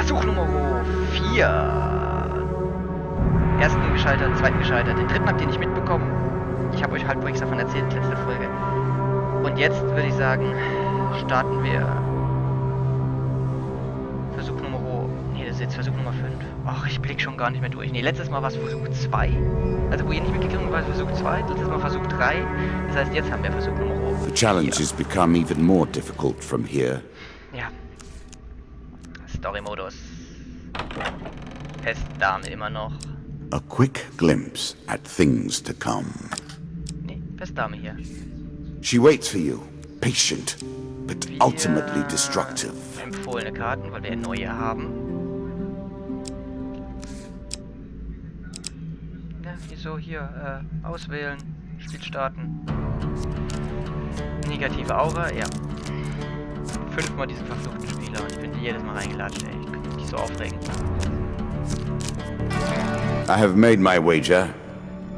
Versuch Nummer 4. Ersten gescheitert, zweiten gescheitert. Den dritten habt ihr nicht mitbekommen. Ich habe euch halbwegs davon erzählt, letzte Folge. Und jetzt würde ich sagen, starten wir Versuch Nummer... Ne, das ist jetzt Versuch Nummer 5. Ach, ich blick schon gar nicht mehr durch. Ne, letztes Mal war es Versuch 2. Also wo ihr nicht mitgekommen war, Versuch 2. Letztes Mal Versuch 3. Das heißt, jetzt haben wir Versuch Nummer 4. The challenges become even more difficult from here. Ja. Story-Modus. Pest-Dame immer noch. A quick glimpse at things to come. Ne, Pest-Dame hier. She waits for you, patient, but ultimately destructive. Empfohlene Karten, weil wir neue haben. Ja, wieso hier? Auswählen, Spiel starten. Negative Aura, ja. 5-mal diesen verfluchten Spieler und ich bin jedes Mal reingelatscht, ey. Ich kann mich so aufregen. I have made my wager.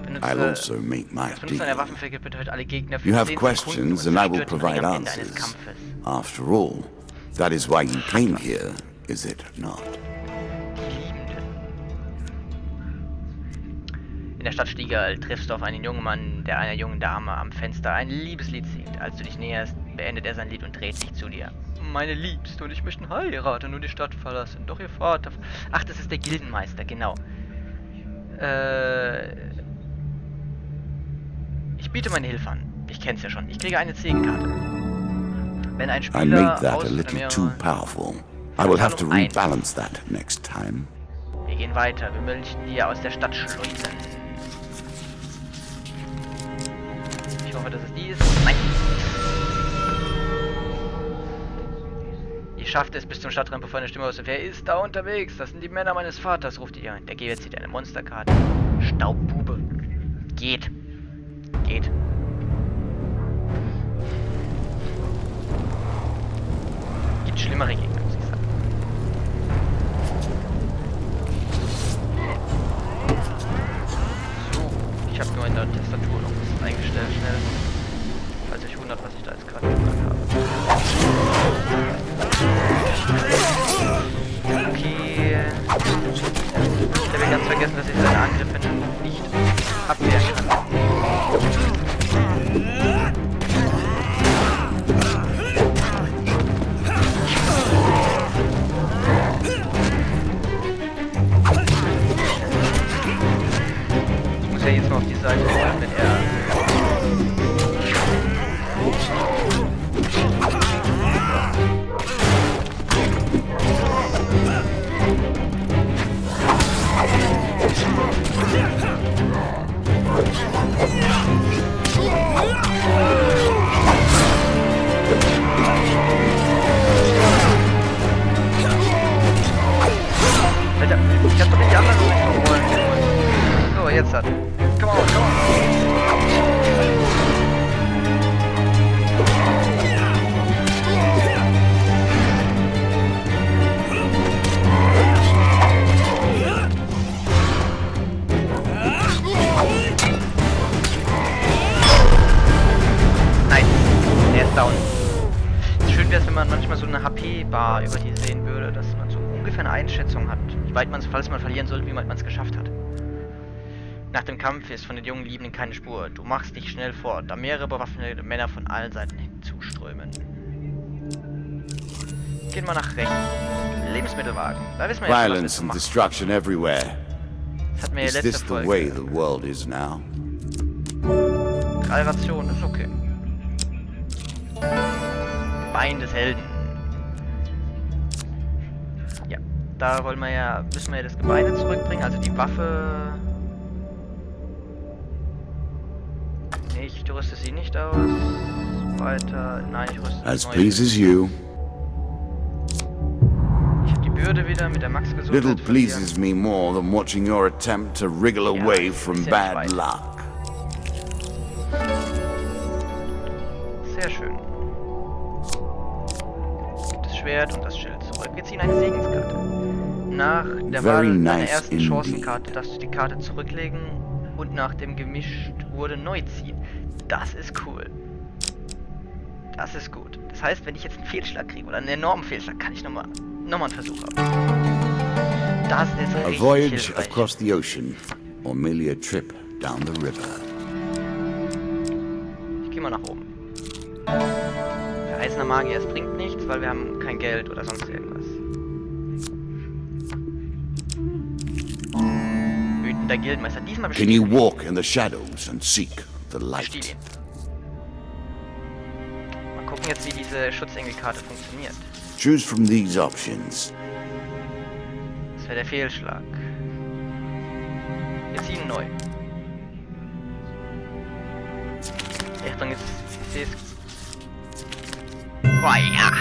Benutze, I'll also make my das Benutzen deal. einer Waffenfähigkeit bedeutet alle Gegner für You have 10 questions Sekunden and I und will zerstört provide ihn am Ende eines answers. Kampfes. After all, that is why you came here, is it not? Liebenden. In der Stadtstiege triffst du auf einen jungen Mann, der einer jungen Dame am Fenster ein Liebeslied singt. Als du dich näherst, beendet er sein Lied und dreht sich zu dir. Meine Liebste, und ich möchte heiraten und die Stadt verlassen. Doch ihr Vater... Ach, das ist der Gildenmeister, genau. Ich biete meine Hilfe an. Ich kenn's ja schon. Ich kriege eine Zegenkarte. Wenn ein I Spieler made that a little too powerful. I will have to rebalance that next time. Wir gehen weiter. Wir möchten dir aus der Stadt schleusen. Ich hoffe, dass es die ist. Nein. Ihr schafft es bis zum Stadtrand, bevor eine Stimme aus der... Wer ist da unterwegs? Das sind die Männer meines Vaters, ruft ihr. Der Geber zieht eine Monsterkarte. Staubbube. Geht. Geht. Gibt schlimmere Gegner, muss ich sagen. So, ich habe nur in der Tastatur noch was eingestellt, schnell. Falls euch wundert, was ich da jetzt gerade gemacht habe. Okay. Ich habe ganz vergessen, dass ich seine Angriffe nicht abwehren kann. Ich muss ja jetzt mal auf die Seite rollen, wenn er... Alter, ich hab doch in die andere Richtung rollen. So, jetzt hat. Come on, come on. Nice. Der ist down. Schön wäre es, wenn man manchmal so eine HP-Bar über die sehen würde, dass man so ungefähr eine Einschätzung hat, wie weit man es, falls man verlieren sollte, wie weit man es geschafft hat. Nach dem Kampf ist von den jungen Liebenden keine Spur. Du machst dich schnell fort, da mehrere bewaffnete Männer von allen Seiten hinzuströmen. Gehen wir nach rechts. Lebensmittelwagen. Da wissen wir ja schon, was wir Violence zu and machen. Destruction everywhere. Das hatten wir ja Is letzte this the Folge. way the world is now? 3 Rationen, ist okay. Bein des Helden. Ja, da wollen wir ja, müssen wir ja das Gebeine zurückbringen, also die Waffe. Ich rüste sie nicht aus. Weiter. Nein, ich rüste As neu. pleases you. Ich habe die Bürde wieder mit der Max-Gesundheit. Little pleases me more than watching your attempt to wriggle away from ist ja bad nicht weit. luck. Sehr schön. Gibt das Schwert und das Schild zurück. Wir ziehen eine Segenskarte. Nach der Very Wahl deiner nice ersten indeed. Chancenkarte darfst du die Karte zurücklegen und nach dem gemischt wurde neu ziehen. Das ist cool. Das ist gut. Das heißt, wenn ich jetzt einen Fehlschlag kriege oder einen enormen Fehlschlag, kann ich nochmal einen Versuch haben. Das ist A richtig voyage hilfreich. across the ocean, or merely a trip down the river. Ich gehe mal nach oben. Verheißener Magier, es bringt nichts, weil wir haben kein Geld oder sonst irgendwas. Wütender Gildenmeister. Diesmal Can you bestiehlt walk in the shadows and seek the ihn. light? Mal gucken jetzt, wie diese Schutzengelkarte funktioniert. Choose from these options. Das wäre der Fehlschlag. Wir ziehen neu. Achtung, jetzt sehe ich es. Boah, ja!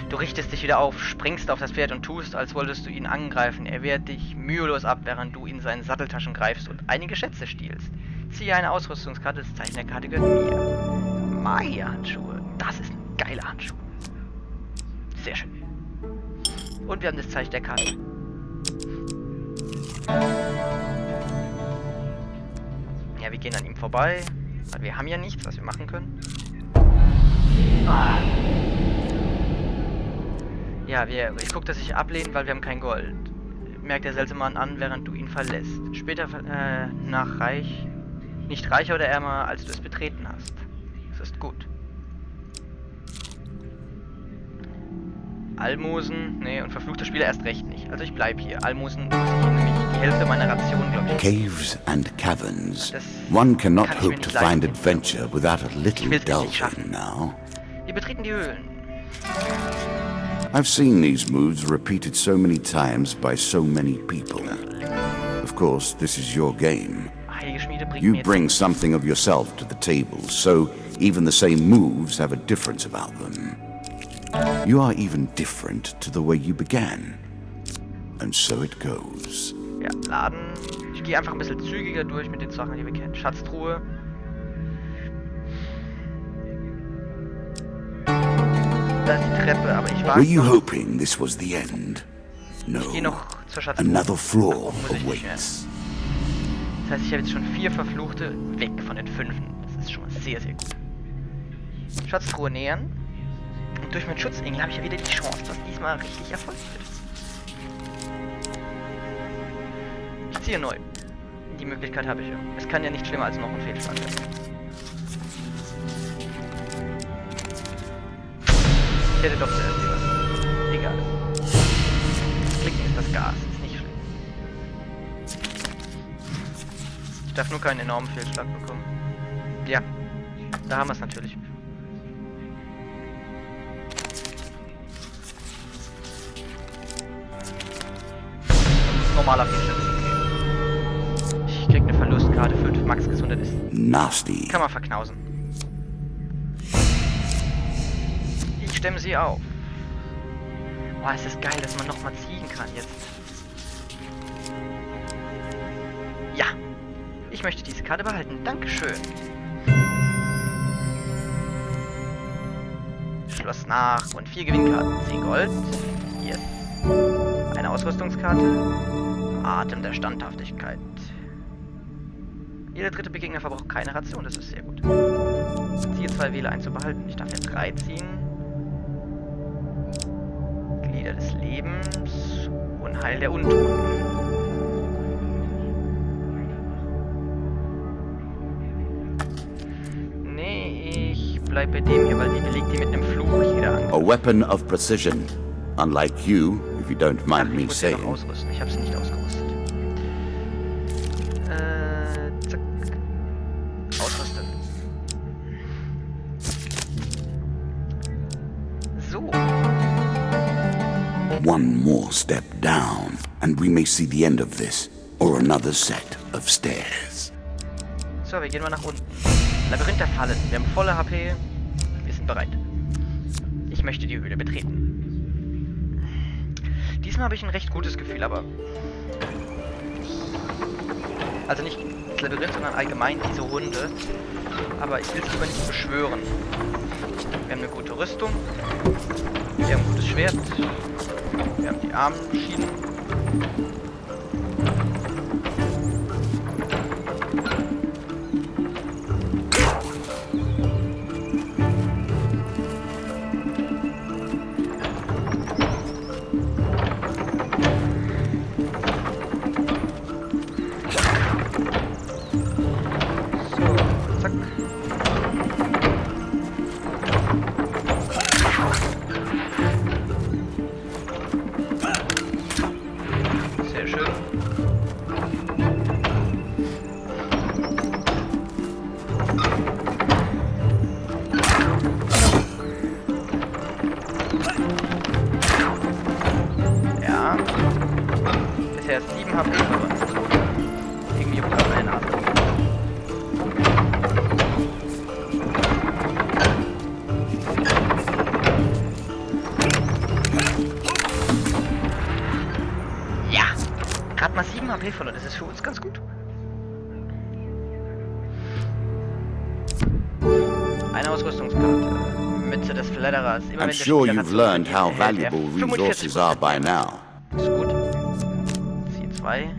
Du richtest dich wieder auf, springst auf das Pferd und tust, als wolltest du ihn angreifen. Er wehrt dich mühelos ab, während du in seinen Satteltaschen greifst und einige Schätze stiehlst. Ziehe eine Ausrüstungskarte, das Zeichen der Karte gehört mir. Magierhandschuhe. Das ist ein geiler Handschuh. Sehr schön. Und wir haben das Zeichen der Karte. Ja, wir gehen an ihm vorbei, weil wir haben ja nichts, was wir machen können. Ah. Ja, ich gucke, dass ich ablehne, weil wir haben kein Gold. Merkt der seltsame Mann an, während du ihn verlässt. Später nicht reicher oder ärmer, als du es betreten hast. Das ist gut. Almosen, nee, und verfluchte Spieler erst recht nicht. Also ich bleib hier. Almosen muss ich nämlich die Hälfte meiner Ration, glaube ich. Caves and caverns. Das One cannot kann ich mir hope to nicht leisten. find adventure without a Ich little will's nicht schaffen. delving now. Wir betreten die Höhlen. I've seen these moves repeated so many times by so many people. Of course, this is your game. Heilige Schmiede bringt mir You jetzt bring something of yourself to the table, so even the same moves have a difference about them. You are even different to the way you began. And so it goes. ja, laden. Ich gehe einfach ein bisschen zügiger durch mit den Sachen, die wir kennen. Schatztruhe. Da ist die Treppe, aber ich Were wage you noch. hoping this was the end? No. Ich gehe noch zur Schatztruhe. Another floor Muss ich nicht mehr. awaits. Das heißt, ich habe jetzt schon 4 Verfluchte weg von den 5. Das ist schon mal sehr, sehr gut. Schatztruhe nähern. Und durch meinen Schutzengel habe ich ja wieder die Chance, dass diesmal richtig Erfolg wird. Ich ziehe neu. Die Möglichkeit habe ich ja. Es kann ja nicht schlimmer als noch ein Fehlschlag werden. Ich hätte doch zuerst lieber. Egal. Das Klicken ist das Gas. Ist nicht schlimm. Ich darf nur keinen enormen Fehlschlag bekommen. Ja. Da haben wir es natürlich. Normaler Fehlschlag ist okay. Ich krieg eine Verlustkarte. 5 Max Gesundheit ist. Nasty. Kann man verknausen. Ich stemme sie auf. Boah, es ist geil, dass man nochmal ziehen kann jetzt. Ja. Ich möchte diese Karte behalten. Dankeschön. Schloss nach und 4 Gewinnkarten. 10 Gold. Yes. Eine Ausrüstungskarte. Atem der Standhaftigkeit. Jeder dritte Begegner verbraucht keine Ration, das ist sehr gut. Ziehe 2, wähle 1 zu behalten. Ich darf jetzt 3 ziehen. Glieder des Lebens. Unheil der Untoten. Nee, ich bleib bei dem hier, weil die belegt die mit einem Fluch jeder an. A weapon of precision. Unlike you, if you don't mind Ach, me ich muss ja noch saying. ausrüsten. Ich hab's nicht ausgerüstet. Zack. Ausrüsten. So. One more step down, and we may see the end of this, or another set of stairs. So, wir gehen mal nach unten. Labyrinth der Fallen. Wir haben volle HP. Wir sind bereit. Ich möchte die Höhle betreten. Diesmal habe ich ein recht gutes Gefühl, aber... Also nicht das Labyrinth, sondern allgemein diese Runde. Aber ich will es lieber nicht beschwören. Wir haben eine gute Rüstung. Wir haben ein gutes Schwert. Wir haben die Armschienen. bisher 7 HP verloren. Irgendwie juckt das meine Nase. Ja! Gerade mal 7 HP verloren, das ist für uns ganz gut. Eine Ausrüstungskarte. Mütze des Fledderers. I'm sure you've learned how valuable resources are by now. Das ist gut. Ziehe 2.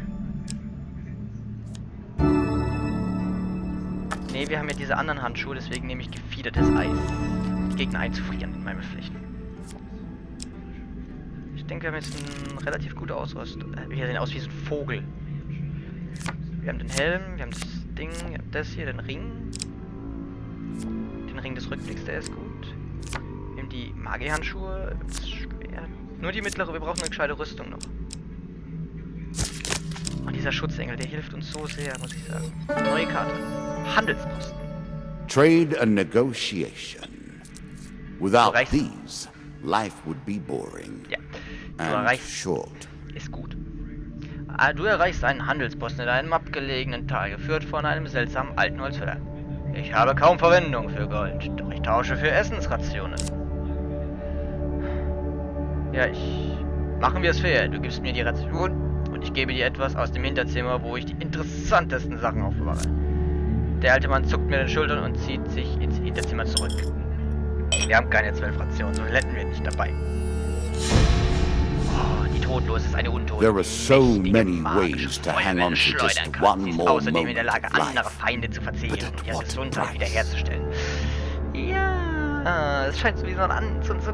Ne, wir haben ja diese anderen Handschuhe, deswegen nehme ich gefiedertes Eis. Die Gegner einzufrieren in meinen Pflichten. Ich denke, wir haben jetzt eine relativ gute Ausrüstung. Wir sehen aus wie so ein Vogel. Wir haben den Helm, wir haben das Ding, wir haben das hier, den Ring. Den Ring des Rückblicks, der ist gut. Wir haben die Magierhandschuhe, das ist schwer. Nur die mittlere, wir brauchen eine gescheite Rüstung noch. Und dieser Schutzengel, der hilft uns so sehr, muss ich sagen. Neue Karte. Handelsposten. Trade and negotiation. Without these, life would be boring. Ja. And short. Ist gut. Du erreichst einen Handelsposten in einem abgelegenen Tal, geführt von einem seltsamen alten Holzfäller. Ich habe kaum Verwendung für Gold, doch ich tausche für Essensrationen. Ja, machen wir es fair. Du gibst mir die Ration und ich gebe dir etwas aus dem Hinterzimmer, wo ich die interessantesten Sachen aufbewahre. Der alte Mann zuckt mir den Schultern und zieht sich ins Hinterzimmer zurück. Wir haben keine 12 Rationen, so hätten wir nicht dabei. Oh, die Todlose ist eine Untote. There are so many ways to hang on to just one more außerdem moment in der Lage, of life. andere Feinde zu verzehren und ihre what Gesundheit price? wiederherzustellen. Ja, es scheint so wie so ein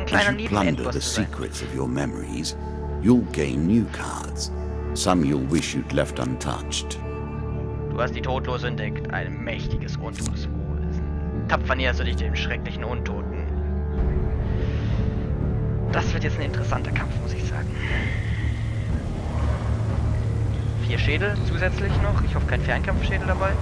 kleiner As you plunder Nebenendboss the zu sein. secrets of your memories, you'll gain new cards. Some you'll wish you'd left untouched. Du hast die Todlose entdeckt, ein mächtiges, untotes Wesen. Tapfer näherst du dich dem schrecklichen Untoten. Das wird jetzt ein interessanter Kampf, muss ich sagen. 4 Schädel zusätzlich noch. Ich hoffe, kein Fernkampfschädel dabei.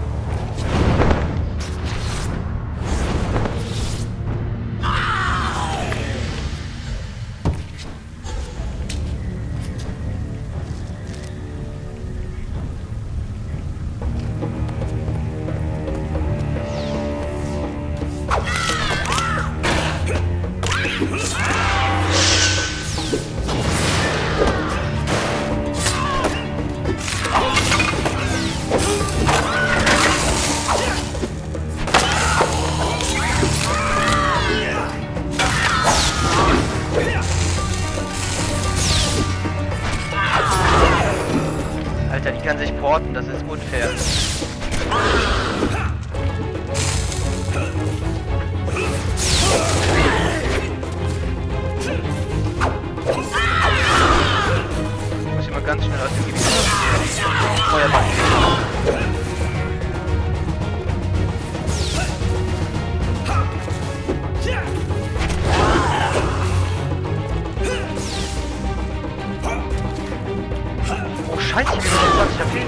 Alter, die kann sich porten, das ist unfair. Ich muss immer ganz schnell aus dem Gebiet. Feuerball. Oh Scheiße, ich bin jetzt 20 HP.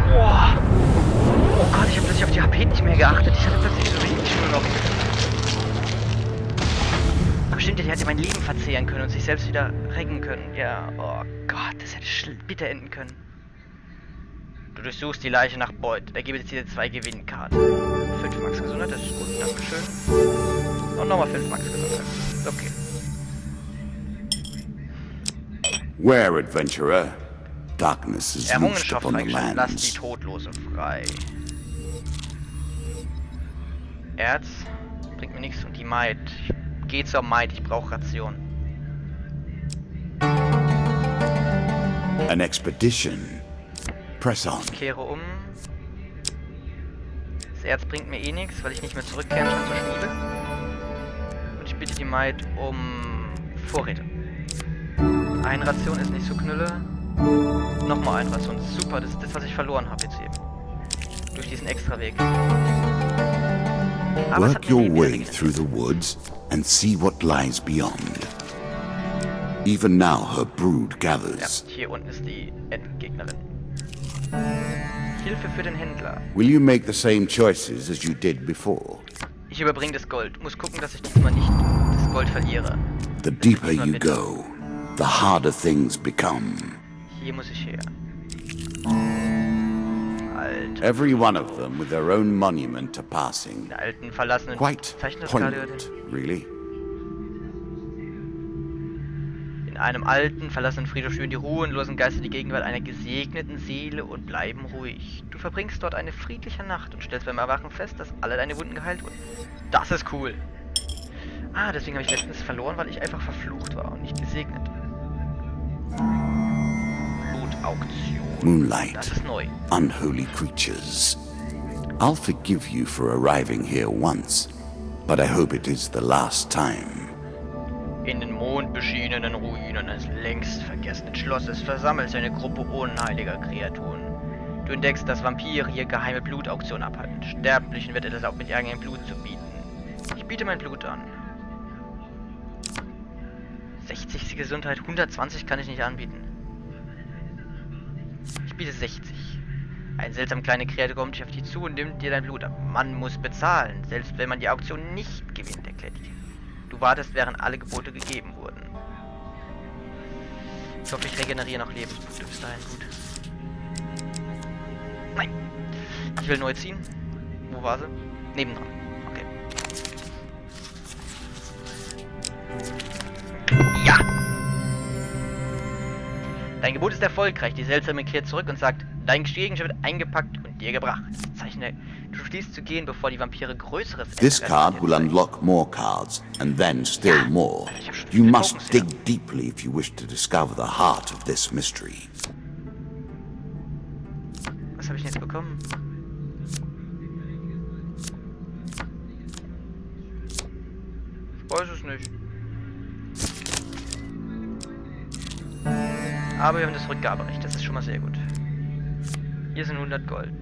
Boah. Oh Gott, ich habe plötzlich auf die HP nicht mehr geachtet. Ich hatte plötzlich so wenig nur noch. Ach stimmt, der hätte mein Leben verzehren können und sich selbst wieder retten können. Ja, oh Gott, das hätte bitter enden können. Du durchsuchst die Leiche nach Beute. Da gebe ich dir 2 Gewinnkarten. 5 Max Gesundheit, das ist gut, dankeschön. Und nochmal 5 Max Gesundheit. Okay. Where, adventurer? Darkness is loosed Errungenschaft upon the freigeschaltet. Lass die lands. Todlose frei. Erz bringt mir nichts und die Maid. Ich geh zur Maid, ich brauche Ration. An expedition. Press on. Ich kehre um. Das Erz bringt mir eh nichts, weil ich nicht mehr zurückkehren kann zur Schmiede. Und ich bitte die Maid um Vorräte. Eine Ration ist nicht so knülle. Nochmal eine Ration. Das ist super, das ist das, was ich verloren habe jetzt eben. Durch diesen Extraweg. Aber Work your way through the woods and see what lies beyond. Even now her brood Ja, gathers. hier unten ist die Endgegnerin. Hilfe für den Händler. Will you make the same choices as you did before? Ich überbringe das Gold. Muss gucken, dass ich diesmal nicht das Gold verliere. The deeper you go, the harder things become. Hier muss ich her. Alter. Every one of them with their own monument to passing. Den alten, verlassenen Quite Zeichnerskade. poignant, really. In einem alten, verlassenen Friedhof schwören die ruhenlosen Geister die Gegenwart einer gesegneten Seele und bleiben ruhig. Du verbringst dort eine friedliche Nacht und stellst beim Erwachen fest, dass alle deine Wunden geheilt wurden. Das ist cool. Ah, deswegen habe ich letztens verloren, weil ich einfach verflucht war und nicht gesegnet. Blutauktion. Moonlight, Das ist neu. unholy creatures. I'll forgive you for arriving here once, but I hope it is the last time. In den mondbeschienenen Ruinen eines längst vergessenen Schlosses versammelt sich eine Gruppe unheiliger Kreaturen. Du entdeckst, dass Vampire hier geheime Blutauktionen abhalten. Sterblichen wird es auch mit eigenem Blut zu bieten. Ich biete mein Blut an. 60 Gesundheit, 120 kann ich nicht anbieten. Ich biete 60. Eine seltsame kleine Kreatur kommt dich auf dich zu und nimmt dir dein Blut ab. Man muss bezahlen, selbst wenn man die Auktion nicht gewinnt, erklärt die. Du wartest, während alle Gebote gegeben wurden. Ich hoffe, ich regeneriere noch Lebenspunkte bis dahin. Gut. Nein. Ich will neu ziehen. Wo war sie? Nebendran. Okay. Ja! Dein Gebot ist erfolgreich. Die seltsame kehrt zurück und sagt, dein Gegenstand wird eingepackt und dir gebracht. Das Zeichen, du schließt zu gehen, bevor die Vampire größeres This Interesse card an dir will zeigen. unlock more cards, and then still Ja. more. Ich hab schon You viele must Tokens dig hier. deeply if you wish to discover the heart of this mystery. Was habe ich denn jetzt bekommen? Ich weiß es nicht. Aber wir haben das Rückgaberecht, das ist schon mal sehr gut. Hier sind 100 Gold.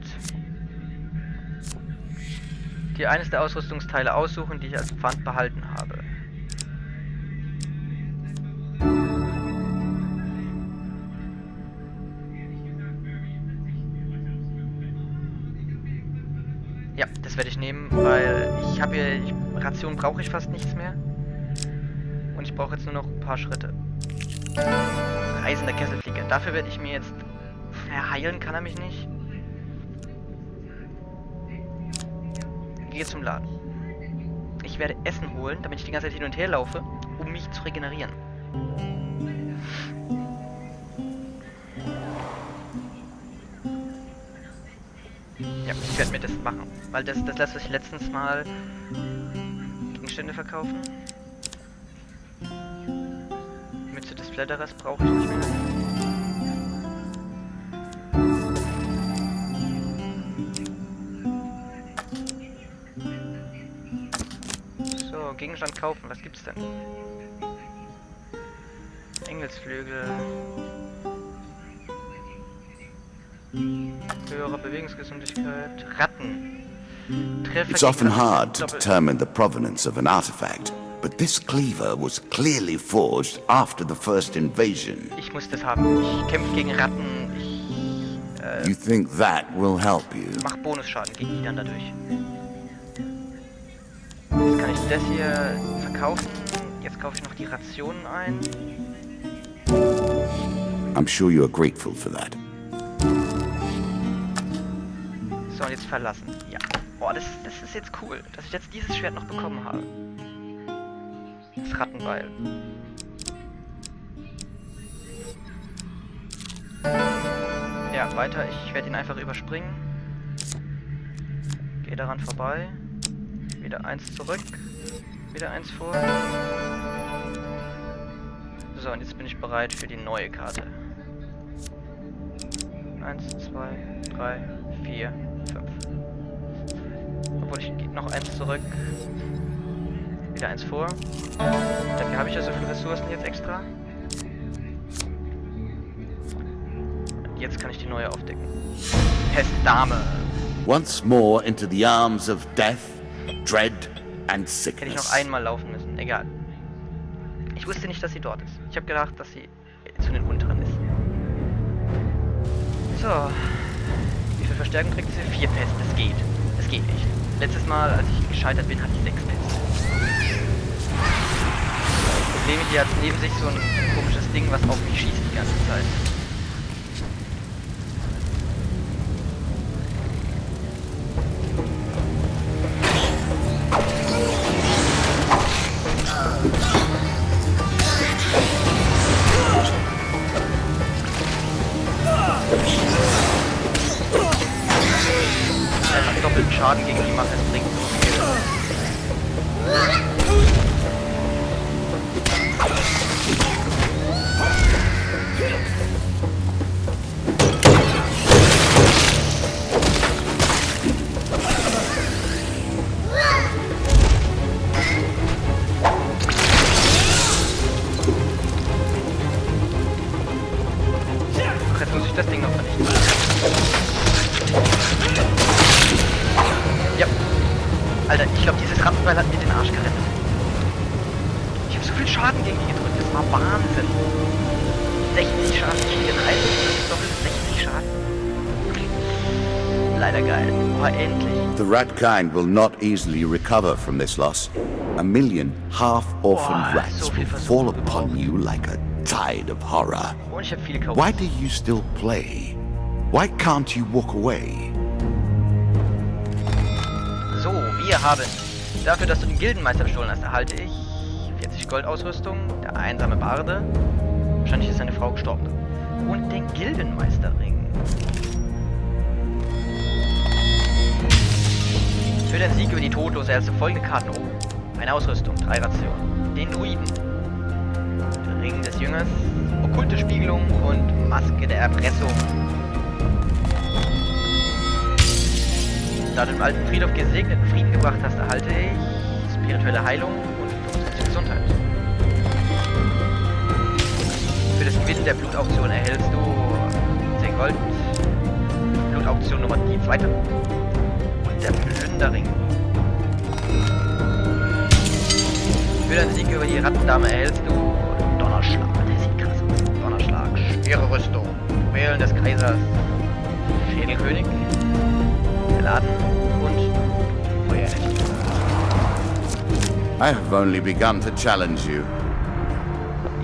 Dir eines der Ausrüstungsteile aussuchen, die ich als Pfand behalten habe. Ja, das werde ich nehmen, weil ich habe hier... Ration brauche ich fast nichts mehr. Und ich brauche jetzt nur noch ein paar Schritte. Reisender Kesselflieger. Dafür werde ich mir jetzt... Heilen kann er mich nicht. Gehe zum Laden. Ich werde Essen holen, damit ich die ganze Zeit hin und her laufe, um mich zu regenerieren. Ja, ich werde mir das machen. Weil das lässt sich letztens mal Gegenstände verkaufen. Mütze des Flatterers brauche ich nicht mehr. So, Gegenstand kaufen. Was gibt's denn? Engelsflügel. Höhere Bewegungsgeschwindigkeit. Ratten. Treffer It's gegen often Ratten. hard to determine the provenance of an artifact, but this cleaver was clearly forged after the first invasion. Ich muss das haben. Ich kämpfe gegen Ratten. Ich You think that will help you? mach Bonusschaden gegen die dann dadurch. Jetzt kann ich das hier verkaufen. Jetzt kaufe ich noch die Rationen ein. I'm sure you are grateful for that. So, und jetzt verlassen. Ja. Oh, das ist jetzt cool, dass ich jetzt dieses Schwert noch bekommen habe. Das Rattenbeil. Ja, weiter. Ich werde ihn einfach überspringen. Gehe daran vorbei. Wieder eins zurück. Wieder eins vor. So, und jetzt bin ich bereit für die neue Karte. 1, 2, 3, 4, 5. Obwohl, ich gehe noch eins zurück. Wieder eins vor. Dafür habe ich ja so viele Ressourcen jetzt extra. Und jetzt kann ich die neue aufdecken. Pest, Dame. Once more into the arms of death, dread, and Hätte ich noch sickness. einmal laufen müssen. Egal. Ich wusste nicht, dass sie dort ist. Ich habe gedacht, dass sie zu den unteren ist. So. Wie viel Verstärkung kriegt sie? 4 Pest. Es geht. Es geht nicht. Letztes Mal, als ich gescheitert bin, hatte ich 6 Pest. Das Problem ist, die hat neben sich so ein komisches Ding, was auf mich schießt die ganze Zeit. Einfach doppelten Schaden gegen die machen, es bringt so viel. Ach, jetzt muss ich das Ding noch vernichten. Ja. Alter, ich glaube, dieses Rattenbeil hat mir den Arsch gerettet. Ich habe so viel Schaden gegen die gedrückt, das war Wahnsinn. 60 Schaden, ich kriege den Eisen, das ist doppelt 60 Schaden. Leider geil. Oh, endlich. The rat kind will not easily recover from this loss. A million half-orphaned rats so will viel fall Versuche upon gebraucht. you like a tide of horror. Und ich habe viele K.O. Why do you still play? Why can't you walk away? So, wir haben dafür, dass du den Gildenmeister bestohlen hast, erhalte ich 40 Goldausrüstung, der einsame Barde. Wahrscheinlich ist seine Frau gestorben. Und den Gildenmeisterring. Für den Sieg über die Todlose erste folgende Karten oben. Eine Ausrüstung, 3 Rationen. Den Druiden. Der Ring des Jüngers. Okkulte Spiegelung und Maske der Erpressung. Da du im alten Friedhof gesegneten Frieden gebracht hast, erhalte ich spirituelle Heilung und 25 Gesundheit. Für das Gewinnen der Blutauktion erhältst du 10 Gold. Blutauktion Nummer die zweite. Und der Plünderring. Für den Sieg über die Rattendame erhältst du Donnerschlag. Der sieht krass aus. Donnerschlag, schwere Rüstung, Juwelen des Kaisers, Schädelkönig, Laden und Feuerenergie. I have only begun to challenge you.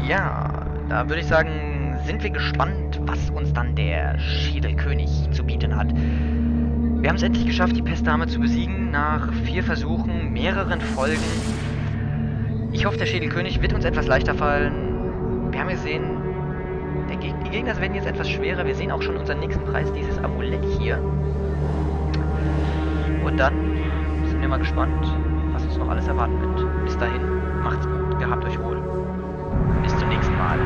Ja, da würde ich sagen, sind wir gespannt, was uns dann der Schädelkönig zu bieten hat. Wir haben es endlich geschafft, die Pestdame zu besiegen, nach 4 Versuchen, mehreren Folgen. Ich hoffe, der Schädelkönig wird uns etwas leichter fallen. Wir haben gesehen, die Gegner werden jetzt etwas schwerer. Wir sehen auch schon unseren nächsten Preis, dieses Amulett hier. Und dann sind wir mal gespannt, was uns noch alles erwarten wird. Bis dahin, macht's gut, gehabt euch wohl. Bis zum nächsten Mal.